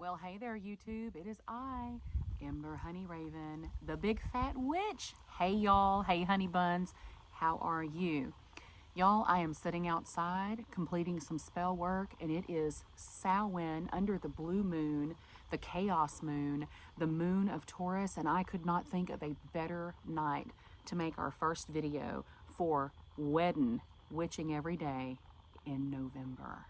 Well, hey there, YouTube. It is I, Ember Honey Raven, the big fat witch. Hey, y'all. Hey, honey buns. How are you? Y'all, I am sitting outside completing some spell work, and it is Samhain under the blue moon, the chaos moon, the moon of Taurus, and I could not think of a better night to make our first video for Wedin, witching every day in November.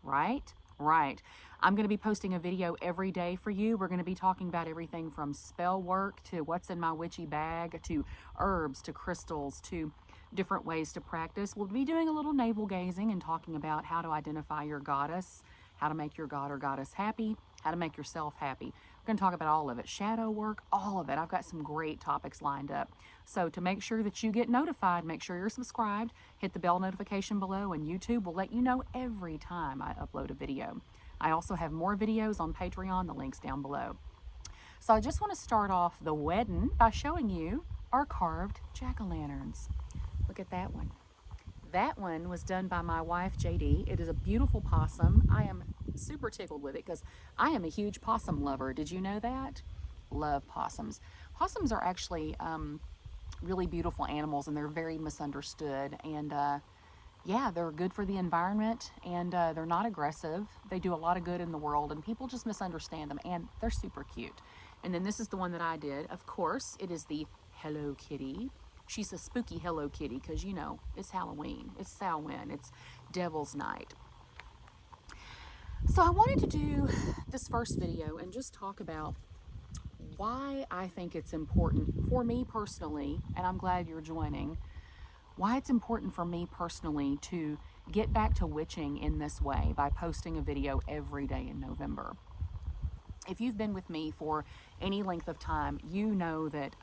Right? Right. I'm going to be posting a video every day for you. We're going to be talking about everything from spell work to what's in my witchy bag to herbs to crystals to different ways to practice. We'll be doing a little navel gazing and talking about how to identify your goddess, how to make your god or goddess happy, how to make yourself happy. We're going to talk about all of it. Shadow work, all of it. I've got some great topics lined up. So to make sure that you get notified, make sure you're subscribed, hit the bell notification below, and YouTube will let you know every time I upload a video. I also have more videos on Patreon, the link's down below. So I just want to start off the Wedin by showing you our carved jack-o'-lanterns. Look at that one. That one was done by my wife, JD. It is a beautiful possum. I am super tickled with it because I am a huge possum lover. Did you know that? Love possums. Possums are actually really beautiful animals, and they're very misunderstood. And yeah, they're good for the environment, and they're not aggressive. They do a lot of good in the world, and people just misunderstand them, and they're super cute. And then this is the one that I did. Of course, it is the Hello Kitty. She's a spooky Hello Kitty because, you know, it's Halloween, it's Samhain, it's Devil's Night. So I wanted to do this first video and just talk about why I think it's important for me personally, and I'm glad you're joining, why it's important for me personally to get back to witching in this way by posting a video every day in November. If you've been with me for any length of time, you know that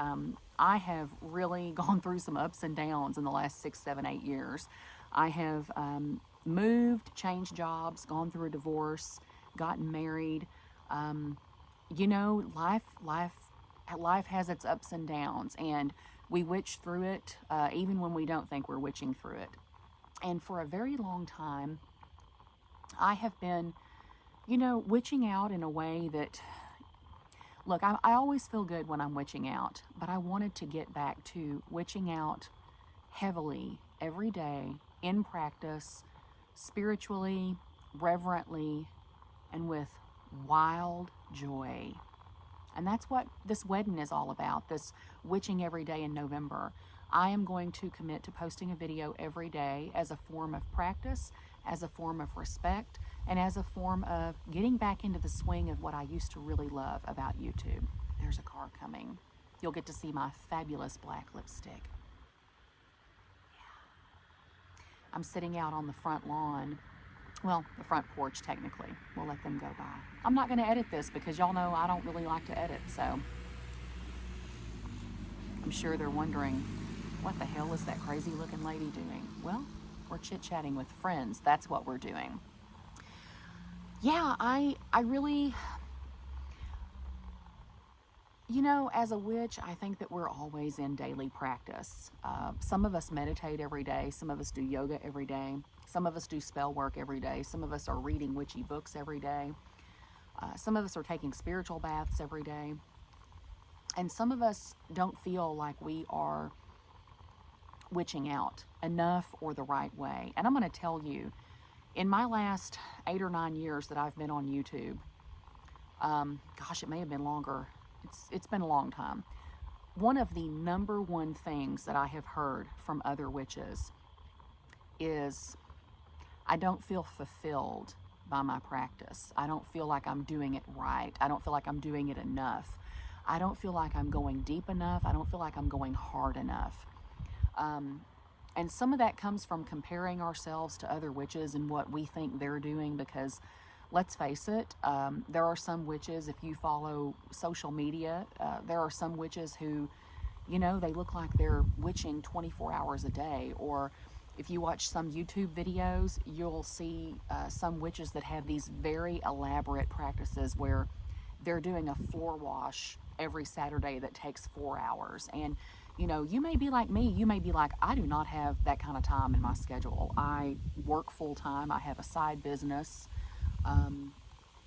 I have really gone through some ups and downs in the last 6, 7, 8 years. I have moved, changed jobs, gone through a divorce, gotten married. You know, life has its ups and downs, and we witch through it, even when we don't think we're witching through it. And for a very long time, I have been, you know, witching out in a way that, look, I always feel good when I'm witching out, but I wanted to get back to witching out heavily every day in practice, spiritually, reverently, and with wild joy. And that's what this Wedin is all about, this witching every day in November. I am going to commit to posting a video every day as a form of practice, as a form of respect, and as a form of getting back into the swing of what I used to really love about YouTube. There's a car coming. You'll get to see my fabulous black lipstick. Yeah. I'm sitting out on the front lawn. Well, the front porch, technically. We'll let them go by. I'm not going to edit this because y'all know I don't really like to edit, so I'm sure they're wondering, what the hell is that crazy looking lady doing? Well, we're chit-chatting with friends. That's what we're doing. Yeah, I really, you know, as a witch, I think that we're always in daily practice. Some of us meditate every day. Some of us do yoga every day. Some of us do spell work every day. Some of us are reading witchy books every day. Some of us are taking spiritual baths every day. And some of us don't feel like we are witching out enough or the right way. And I'm going to tell you, in my last 8 or 9 years that I've been on YouTube, gosh, it may have been longer. It's been a long time. One of the number one things that I have heard from other witches is, I don't feel fulfilled by my practice. I don't feel like I'm doing it right. I don't feel like I'm doing it enough. I don't feel like I'm going deep enough. I don't feel like I'm going hard enough. And some of that comes from comparing ourselves to other witches and what we think they're doing, because let's face it, there are some witches, if you follow social media, there are some witches who, you know, they look like they're witching 24 hours a day. Or if you watch some YouTube videos, you'll see some witches that have these very elaborate practices where they're doing a floor wash every Saturday that takes 4 hours. And you know, you may be like me. You may be like, I do not have that kind of time in my schedule. I work full time. I have a side business.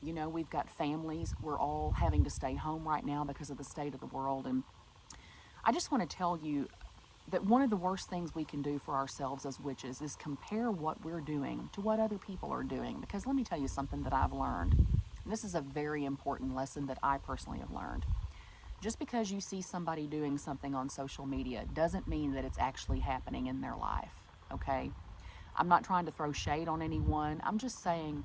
You know, we've got families. We're all having to stay home right now because of the state of the world. And I just want to tell you that one of the worst things we can do for ourselves as witches is compare what we're doing to what other people are doing. Because let me tell you something that I've learned. And this is a very important lesson that I personally have learned. Just because you see somebody doing something on social media doesn't mean that it's actually happening in their life, okay? I'm not trying to throw shade on anyone. I'm just saying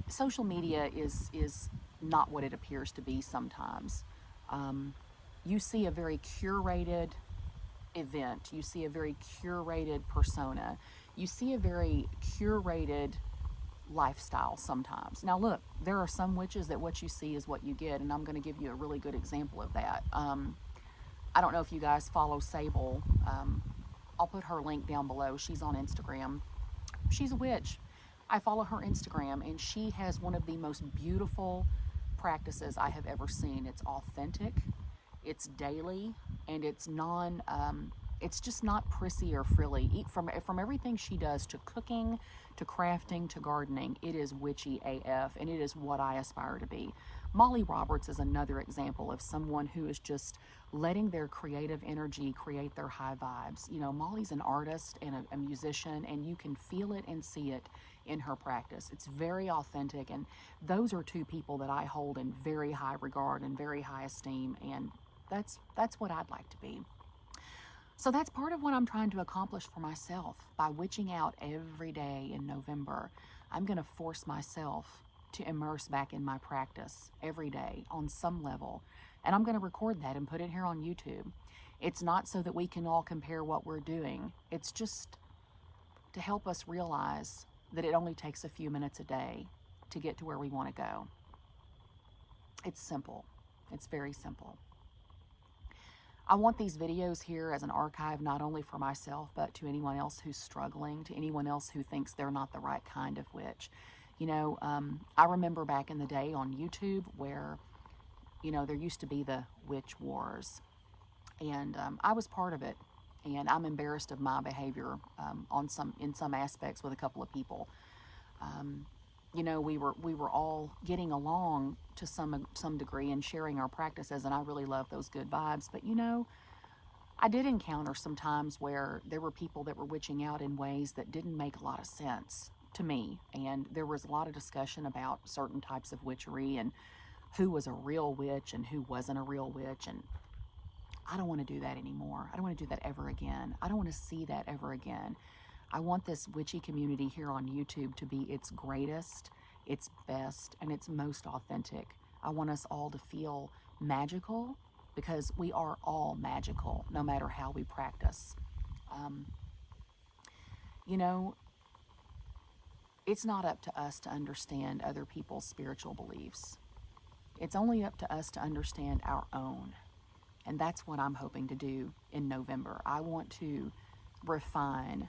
social media is not what it appears to be sometimes. You see a very curated event. You see a very curated persona. You see a very curated lifestyle sometimes. Now look, there are some witches that what you see is what you get, and I'm going to give you a really good example of that. I don't know if you guys follow Sable. I'll put her link down below. She's on Instagram. She's a witch. I follow her Instagram, and she has one of the most beautiful practices I have ever seen. It's authentic, it's daily, and it's it's just not prissy or frilly. From everything she does, to cooking, to crafting, to gardening, it is witchy AF, and it is what I aspire to be. Molly Roberts is another example of someone who is just letting their creative energy create their high vibes. You know, Molly's an artist and a musician, and you can feel it and see it in her practice. It's very authentic, and those are two people that I hold in very high regard and very high esteem, and that's what I'd like to be. So that's part of what I'm trying to accomplish for myself by witching out every day in November. I'm going to force myself to immerse back in my practice every day on some level. And I'm going to record that and put it here on YouTube. It's not so that we can all compare what we're doing. It's just to help us realize that it only takes a few minutes a day to get to where we want to go. It's simple. It's very simple. I want these videos here as an archive, not only for myself, but to anyone else who's struggling, to anyone else who thinks they're not the right kind of witch. You know, I remember back in the day on YouTube where, you know, there used to be the witch wars, and I was part of it, and I'm embarrassed of my behavior in some aspects with a couple of people. You know, we were all getting along to some degree and sharing our practices, and I really love those good vibes. But you know, I did encounter some times where there were people that were witching out in ways that didn't make a lot of sense to me, and there was a lot of discussion about certain types of witchery and who was a real witch and who wasn't a real witch, and I don't want to do that anymore. I don't want to do that ever again. I don't want to see that ever again. I want this witchy community here on YouTube to be its greatest, its best, and its most authentic. I want us all to feel magical, because we are all magical, no matter how we practice. You know, it's not up to us to understand other people's spiritual beliefs. It's only up to us to understand our own. And that's what I'm hoping to do in November. I want to refine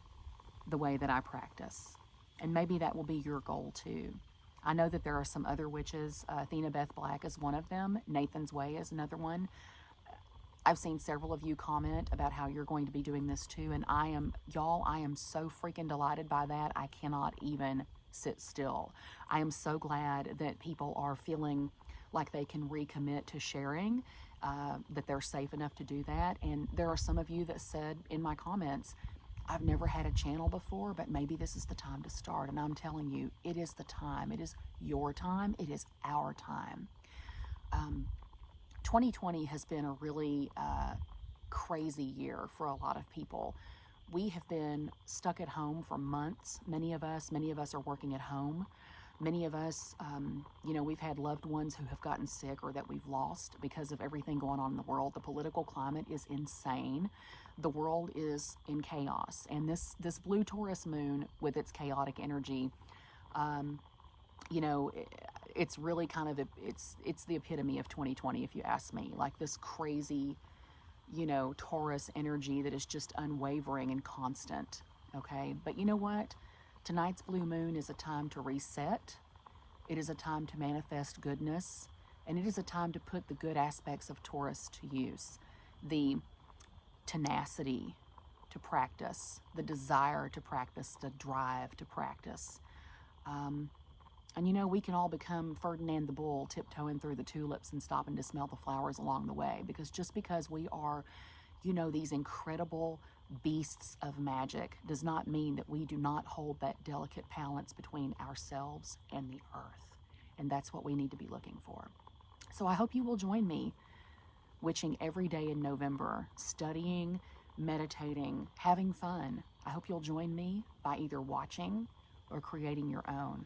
the way that I practice. And maybe that will be your goal too. I know that there are some other witches. Athena Beth Black is one of them. Nathan's Way is another one. I've seen several of you comment about how you're going to be doing this too. And I am so freaking delighted by that. I cannot even sit still. I am so glad that people are feeling like they can recommit to sharing, that they're safe enough to do that. And there are some of you that said in my comments, I've never had a channel before, but maybe this is the time to start. And I'm telling you, it is the time. It is your time. It is our time. 2020 has been a really crazy year for a lot of people. We have been stuck at home for months. Many of us are working at home. Many of us, you know, we've had loved ones who have gotten sick or that we've lost because of everything going on in the world. The political climate is insane. The world is in chaos. And this blue Taurus moon with its chaotic energy, you know, it's really kind of, it's the epitome of 2020, if you ask me. Like this crazy, you know, Taurus energy that is just unwavering and constant, okay? But you know what? Tonight's blue moon is a time to reset. It is a time to manifest goodness. And it is a time to put the good aspects of Taurus to use. The tenacity to practice, the desire to practice, the drive to practice. And you know, we can all become Ferdinand the Bull, tiptoeing through the tulips and stopping to smell the flowers along the way. Because just because we are, you know, these incredible beasts of magic does not mean that we do not hold that delicate balance between ourselves and the earth. And that's what we need to be looking for. So I hope you will join me witching every day in November, studying, meditating, having fun. I hope you'll join me by either watching or creating your own.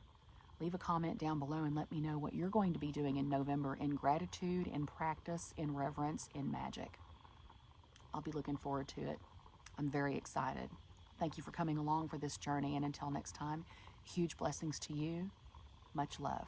Leave a comment down below and let me know what you're going to be doing in November in gratitude, in practice, in reverence, in magic. I'll be looking forward to it. I'm very excited. Thank you for coming along for this journey, and until next time, huge blessings to you. Much love.